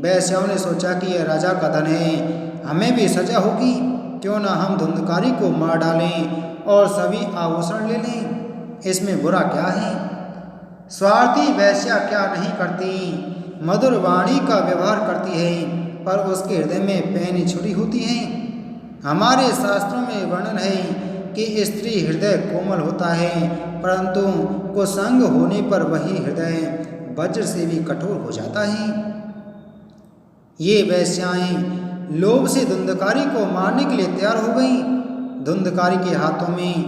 वैश्याओं ने सोचा कि यह राजा का धन है, हमें भी सजा होगी, क्यों ना हम धुंधकारी को मार डालें और सभी आभूषण ले लें, इसमें बुरा क्या है। स्वार्थी वैश्या क्या नहीं करती, मधुर वाणी का व्यवहार करती है, पर उसके हृदय में पैनी छुरी होती है। हमारे शास्त्रों में वर्णन है कि स्त्री हृदय कोमल होता है, परंतु कुसंग होने पर वही हृदय वज्र से भी कठोर हो जाता है। ये वैश्याएं लोभ से धुंधकारी को मारने के लिए तैयार हो गई। धुंधकारी के हाथों में,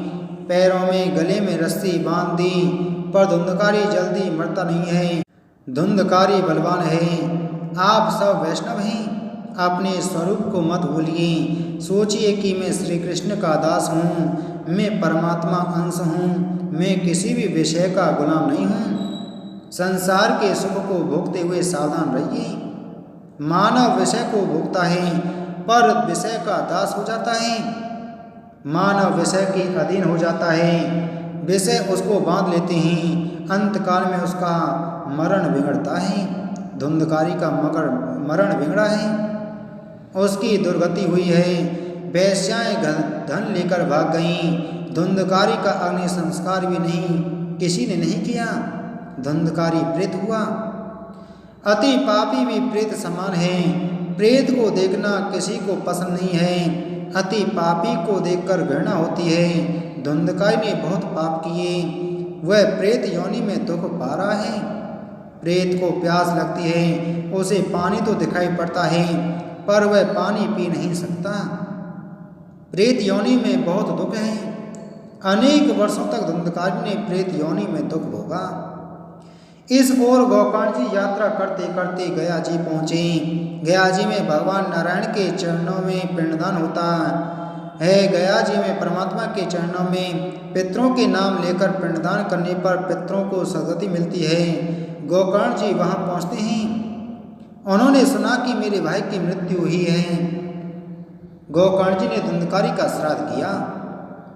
पैरों में, गले में रस्सी बांध दी, पर धुंधकारी जल्दी मरता नहीं है। धुंधकारी बलवान है। आप सब वैष्णव हैं, अपने स्वरूप को मत भूलिए। सोचिए कि मैं श्री कृष्ण का दास हूँ, मैं परमात्मा अंश हूँ, मैं किसी भी विषय का गुलाम नहीं हूँ। संसार के सुख को भोगते हुए सावधान रहिए। मानव विषय को भोगता है पर विषय का दास हो जाता है। मानव विषय के अधीन हो जाता है, विषय उसको बांध लेते हैं, अंतकाल में उसका मरण बिगड़ता है। धुंधकारी का मरण बिगड़ा है, उसकी दुर्गति हुई है। वैश्याएं धन लेकर भाग गईं। धुंधकारी का अग्नि संस्कार भी किसी ने नहीं किया। धुंधकारी प्रेत हुआ। अति पापी भी प्रेत समान है। प्रेत को देखना किसी को पसंद नहीं है। अति पापी को देखकर घृणा होती है। धुंधकारी ने बहुत पाप किए, वह प्रेत योनि में दुख पा रहा है। प्रेत को प्यास लगती है, उसे पानी तो दिखाई पड़ता है पर वह पानी पी नहीं सकता। प्रेत योनि में बहुत दुख है। अनेक वर्षों तक धुंधकारी ने प्रेत योनि में दुख भोगा। इस ओर गोकर्ण जी यात्रा करते करते गया जी पहुँचे। गया जी में भगवान नारायण के चरणों में पिंडदान होता है। गया जी में परमात्मा के चरणों में पितरों के नाम लेकर पिंडदान करने पर पितरों को सदगति मिलती है। गोकर्ण जी वहाँ पहुँचते हैं। उन्होंने सुना कि मेरे भाई की मृत्यु हुई है। गोकर्ण जी ने धुंधकारी का श्राद्ध किया,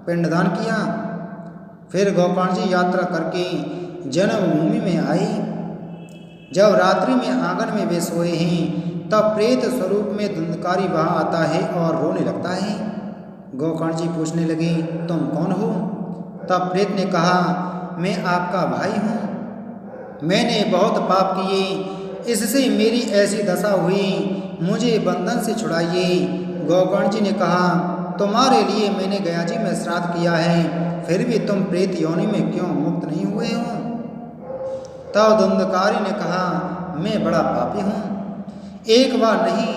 पिंडदान किया। फिर गोकर्ण जी यात्रा करके जन्मभूमि में आई। जब रात्रि में आंगन में वे सोए हैं तब प्रेत स्वरूप में धुंधकारी वहाँ आता है और रोने लगता है। गोकर्ण जी पूछने लगे, तुम कौन हो? तब प्रेत ने कहा, मैं आपका भाई हूँ, मैंने बहुत पाप किए, इससे मेरी ऐसी दशा हुई, मुझे बंधन से छुड़ाइए। गोकर्ण जी ने कहा, तुम्हारे लिए मैंने गया जी में श्राद्ध किया है, फिर भी तुम प्रेत योनि में क्यों मुक्त नहीं हुए हो? तब धुंधकारी ने कहा, मैं बड़ा पापी हूँ, एक बार नहीं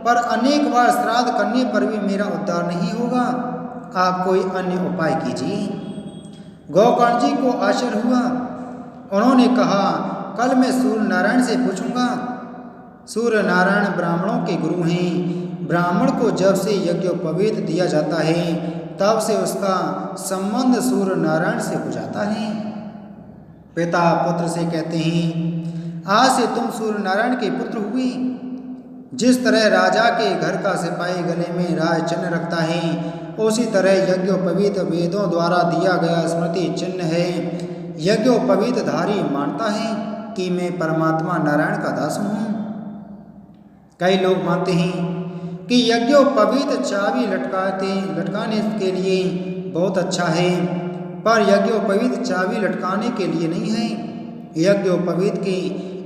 पर अनेक बार श्राद्ध करने पर भी मेरा उद्धार नहीं होगा, आप कोई अन्य उपाय कीजिए। गोकर्ण जी को आश्चर्य हुआ, उन्होंने कहा, कल मैं सूर्य नारायण से पूछूंगा। सूर्य नारायण ब्राह्मणों के गुरु हैं, ब्राह्मण को जब से यज्ञोपवीत दिया जाता है तब से उसका संबंध सूर्य नारायण से हो जाता है। पिता पुत्र से कहते हैं, आज से तुम सूर्य नारायण के पुत्र हुए। जिस तरह राजा के घर का सिपाही गले में राज चिन्ह रखता है, उसी तरह यज्ञोपवीत वेदों द्वारा दिया गया स्मृति चिन्ह है। यज्ञोपवीत धारी मानता है कि मैं परमात्मा नारायण का दास हूँ। कई लोग मानते हैं कि यज्ञोपवीत चाबी लटकाने के लिए बहुत अच्छा है, पर यज्ञोपवीत चाबी लटकाने के लिए नहीं है। यज्ञोपवीत के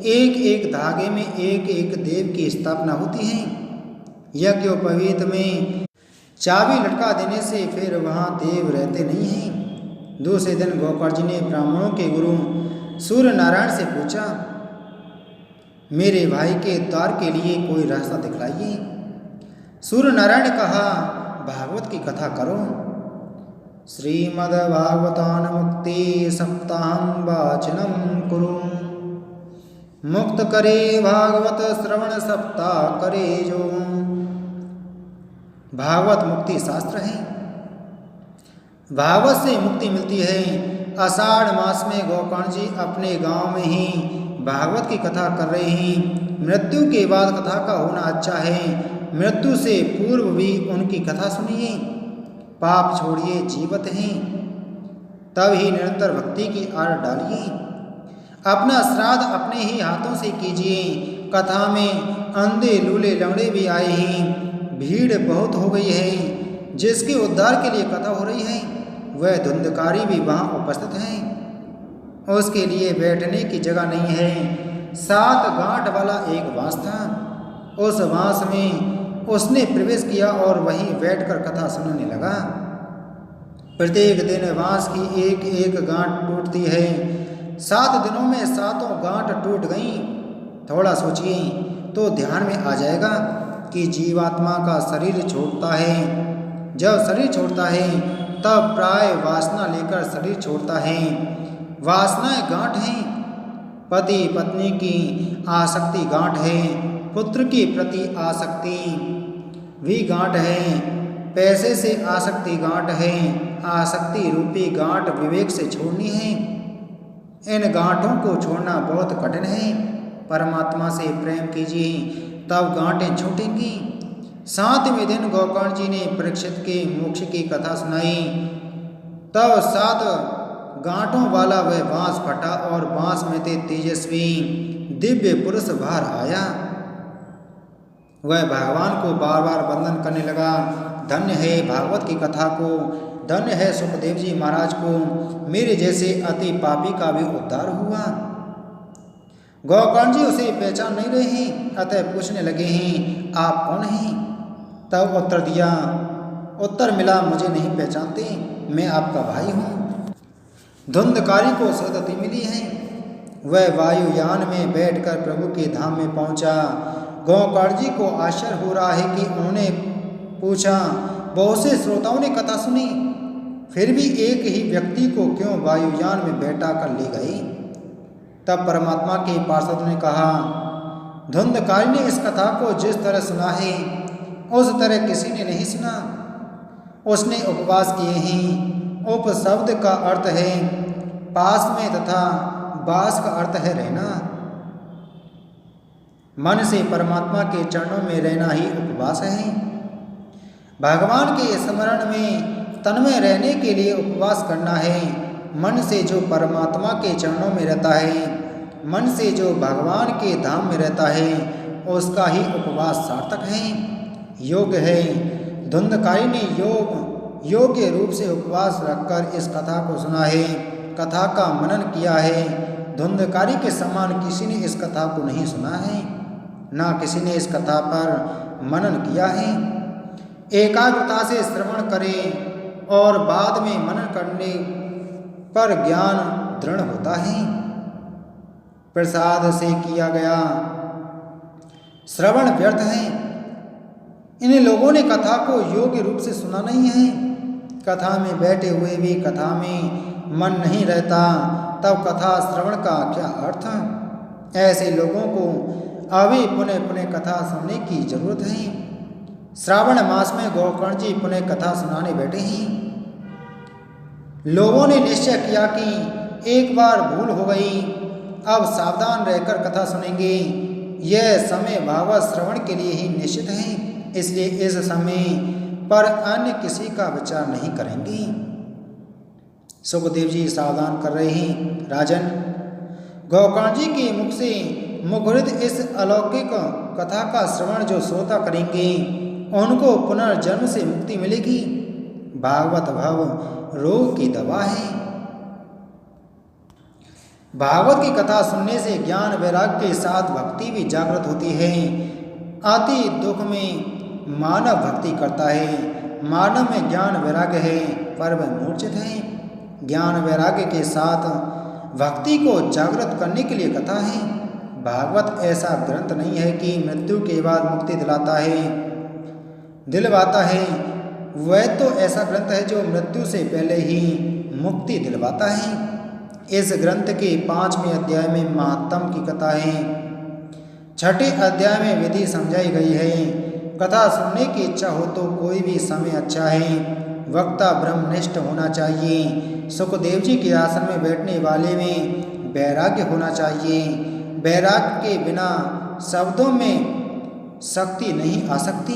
एक एक धागे में एक एक देव की स्थापना होती है। यज्ञोपवीत में चाबी लटका देने से फिर वहाँ देव रहते नहीं हैं। दूसरे दिन गोकर्ण जी ने ब्राह्मणों के गुरु सूर्य नारायण से पूछा, मेरे भाई के उद्धार के लिए कोई रास्ता दिखलाइए। सूर्य नारायण ने कहा, भागवत की कथा करो। श्रीमद्भागवतान मुक्ति सप्ताहं वाचनम कुरु, मुक्त करे भागवत श्रवण सप्ताह करे जो। भागवत मुक्ति शास्त्र है, भागवत से मुक्ति मिलती है। आषाढ़ मास में गोकर्ण जी अपने गांव में ही भागवत की कथा कर रहे हैं। मृत्यु के बाद कथा का होना अच्छा है, मृत्यु से पूर्व भी उनकी कथा सुनिए। पाप छोड़िए, जीवित हैं तब ही निरंतर भक्ति की आड़ डालिए। अपना श्राद्ध अपने ही हाथों से कीजिए। कथा में अंधे लूले लंगड़े भी आए हैं, भीड़ बहुत हो गई है। जिसके उद्धार के लिए कथा हो रही है वह धुंधकारी भी वहाँ उपस्थित हैं। उसके लिए बैठने की जगह नहीं है। 7 गांठ वाला एक बांस था, उस बांस में उसने प्रवेश किया और वहीं बैठकर कथा सुनने लगा। प्रत्येक दिन बांस की एक एक गांठ टूटती है। 7 दिनों में 7 गांठ टूट गईं। थोड़ा सोचिए तो ध्यान में आ जाएगा कि जीवात्मा का शरीर छोड़ता है। जब शरीर छोड़ता है तब प्राय वासना लेकर शरीर छोड़ता है। वासनाएं गांठ हैं। पति पत्नी की आसक्ति गांठ है, पुत्र के प्रति आसक्ति भी गांठ है, पैसे से आसक्ति गांठ है। आसक्ति रूपी गांठ विवेक से छोड़नी है। इन गांठों को छोड़ना बहुत कठिन है। परमात्मा से प्रेम कीजिए तब गांठें छूटेंगी। 7वें दिन गोकर्ण जी ने परीक्षित के मोक्ष की कथा सुनाई। तब 7 गांठों वाला वह बांस फटा और बांस में से तेजस्वी दिव्य पुरुष बाहर आया। वह भगवान को बार बार वंदन करने लगा। धन्य है भागवत की कथा को, धन्य है सुखदेव जी महाराज को, मेरे जैसे अति पापी का भी उद्धार हुआ। गोकर्ण जी उसे पहचान नहीं रहे हैं, अतः पूछने लगे हैं, आप कौन हैं? तब उत्तर मिला, मुझे नहीं पहचानते, मैं आपका भाई हूँ। धुंधकारी को सदगति मिली है। वह वायुयान में बैठकर प्रभु के धाम में पहुँचा। गोकर्ण जी को आश्चर्य हो रहा है कि उन्होंने पूछा, बहुत से श्रोताओं ने कथा सुनी, फिर भी एक ही व्यक्ति को क्यों वायुयान में बैठा कर ले गए? तब परमात्मा के पार्षद ने कहा, धुंधकारी ने इस कथा को जिस तरह सुना है उस तरह किसी ने नहीं सुना। उसने उपवास किए हैं। उप शब्द का अर्थ है पास में तथा वास का अर्थ है रहना। मन से परमात्मा के चरणों में रहना ही उपवास है। भगवान के स्मरण में तन्मय रहने के लिए उपवास करना है। मन से जो परमात्मा के चरणों में रहता है, मन से जो भगवान के धाम में रहता है, उसका ही उपवास सार्थक है, योग है। धुंधकारी ने योग योग्य रूप से उपवास रखकर इस कथा को सुना है, कथा का मनन किया है। धुंधकारी के समान किसी ने इस कथा को नहीं सुना है, ना किसी ने इस कथा पर मनन किया है। एकाग्रता से श्रवण करें और बाद में मनन करने पर ज्ञान दृढ़ होता है। प्रसाद से किया गया श्रवण व्यर्थ है। इन लोगों ने कथा को योग्य रूप से सुना नहीं है। कथा में बैठे हुए भी कथा में मन नहीं रहता, तब कथा श्रवण का क्या अर्थ। ऐसे लोगों को अभी पुनः पुनः कथा सुनने की जरूरत है। श्रावण मास में गोकर्ण जी पुनः कथा सुनाने बैठे हैं। लोगों ने निश्चय किया कि एक बार भूल हो गई, अब सावधान रहकर कथा सुनेंगे। यह समय भागवत श्रवण के लिए ही निश्चित है, इसलिए इस समय पर अन्य किसी का विचार नहीं करेंगे। सुखदेव जी सावधान कर रहे हैं, राजन, गोकर्ण जी के मुख से मुखरित इस अलौकिक कथा का श्रवण जो श्रोता करेंगे उनको पुनर्जन्म से मुक्ति मिलेगी। भागवत भव रोग की दवा है। भागवत की कथा सुनने से ज्ञान वैराग्य के साथ भक्ति भी जागृत होती है। अति दुख में मानव भक्ति करता है। मानव में ज्ञान वैराग्य है पर वह मूर्छित है। ज्ञान वैराग्य के साथ भक्ति को जागृत करने के लिए कथा है। भागवत ऐसा ग्रंथ नहीं है कि मृत्यु के बाद मुक्ति दिलवाता है। वह तो ऐसा ग्रंथ है जो मृत्यु से पहले ही मुक्ति दिलवाता है। इस ग्रंथ के 5वें अध्याय में महात्म की कथा है। 6ठे अध्याय में विधि समझाई गई है। कथा सुनने की इच्छा हो तो कोई भी समय अच्छा है। वक्ता ब्रह्मनिष्ठ होना चाहिए। सुखदेव जी के आसन में बैठने वाले में वैराग्य होना चाहिए। वैराग्य के बिना शब्दों में शक्ति नहीं आ सकती।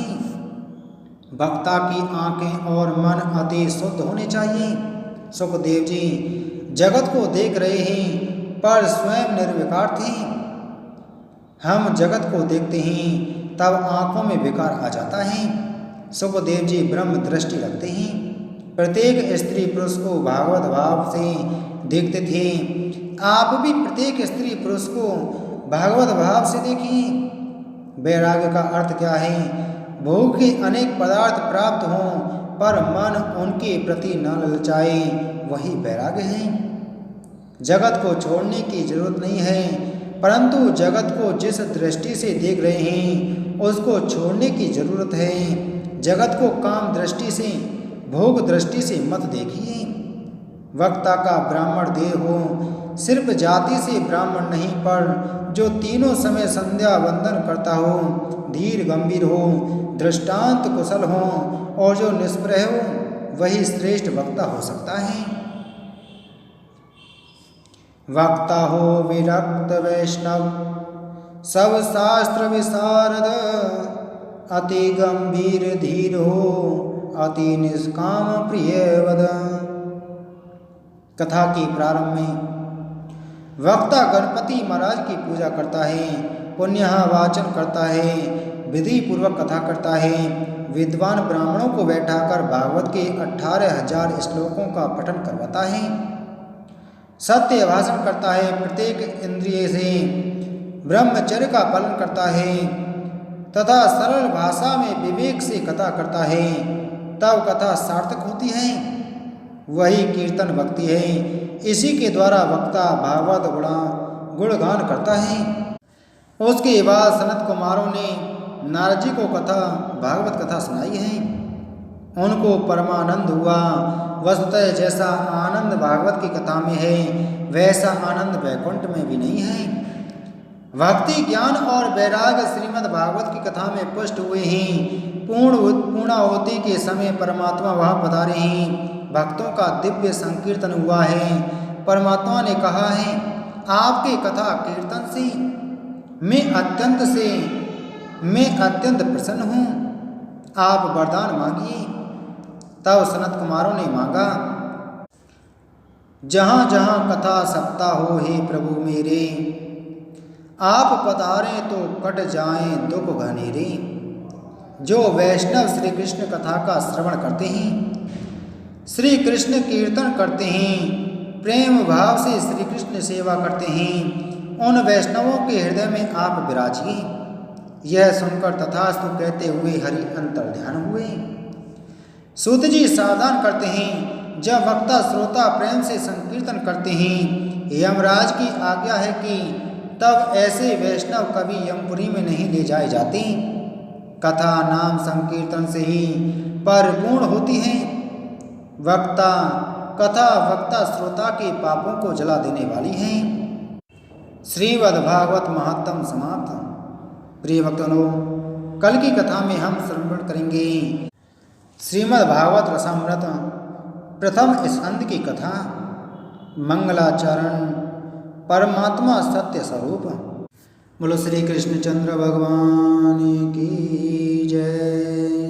वक्ता की आंखें और मन अति शुद्ध होने चाहिए। सुखदेव जी जगत को देख रहे हैं पर स्वयं निर्विकार थे। हम जगत को देखते हैं तब आंखों में विकार आ जाता है। सुखदेव जी ब्रह्म दृष्टि रखते हैं। प्रत्येक स्त्री पुरुष को भागवत भाव से देखते थे। आप भी प्रत्येक स्त्री पुरुष को भागवत भाव से देखिए। वैराग्य का अर्थ क्या है? भोग के अनेक पदार्थ प्राप्त हों पर मन उनके प्रति न ललचाए, वही वैराग्य है। जगत को छोड़ने की जरूरत नहीं है, परंतु जगत को जिस दृष्टि से देख रहे हैं उसको छोड़ने की जरूरत है। जगत को काम दृष्टि से, भोग दृष्टि से मत देखिए। वक्ता का ब्राह्मण देह हो, सिर्फ जाति से ब्राह्मण नहीं पर जो तीनों समय संध्या वंदन करता हो, धीर गंभीर हो, दृष्टांत कुशल हो और जो निष्प्रह हो, वही श्रेष्ठ वक्ता हो सकता है। वक्ता हो विरक्त वैष्णव, सब शास्त्र विशारद, अति गंभीर धीर हो, अति निष्काम प्रिय वद। कथा के प्रारंभ में वक्ता गणपति महाराज की पूजा करता है, पुण्य वाचन करता है, विधि पूर्वक कथा करता है। विद्वान ब्राह्मणों को बैठाकर भागवत के 18,000 श्लोकों का पठन करवाता है। सत्य भाषण करता है, प्रत्येक इंद्रिय से ब्रह्मचर्य का पालन करता है तथा सरल भाषा में विवेक से कथा करता है, तब कथा सार्थक होती है। वही कीर्तन भक्ति है। इसी के द्वारा वक्ता भागवत गुणगान करता है। उसके बाद सनत कुमारों ने नारद जी को भागवत कथा सुनाई है। उनको परमानंद हुआ। वस्तुतः जैसा आनंद भागवत की कथा में है वैसा आनंद वैकुंठ में भी नहीं है। भक्ति ज्ञान और वैराग्य श्रीमद् भागवत की कथा में पुष्ट हुए हैं। पूर्णाहुति के समय परमात्मा वहाँ पधारे हैं। भक्तों का दिव्य संकीर्तन हुआ है। परमात्मा ने कहा है, आपके कथा कीर्तन से मैं अत्यंत प्रसन्न हूँ। आप वरदान मांगिए। तब सनत कुमारों ने मांगा, जहाँ जहाँ कथा सप्ताह हो हे प्रभु मेरे, आप पधारें तो कट जाएं दुख घनेरे। जो वैष्णव श्री कृष्ण कथा का श्रवण करते हैं श्री कृष्ण कीर्तन करते हैं, प्रेम भाव से श्री कृष्ण सेवा करते हैं, उन वैष्णवों के हृदय में आप विराजिए। यह सुनकर तथास्तु कहते हुए हरि अंतर ध्यान हुए। सूत जी सावधान करते हैं, जब वक्ता श्रोता प्रेम से संकीर्तन करते हैं, यमराज की आज्ञा है कि तब ऐसे वैष्णव कभी यमपुरी में नहीं ले जाए जाते। कथा नाम संकीर्तन से ही परिपूर्ण होती है। वक्ता कथा वक्ता श्रोता के पापों को जला देने वाली है। श्रीमद् भागवत महात्म समाप्त। प्रिय भक्तों, कल की कथा में हम श्रवण करेंगे श्रीमद् भागवत रसामृत प्रथम स्कंद की कथा, मंगलाचरण परमात्मा सत्य स्वरूप। बोलो श्री कृष्णचंद्र भगवान की जय।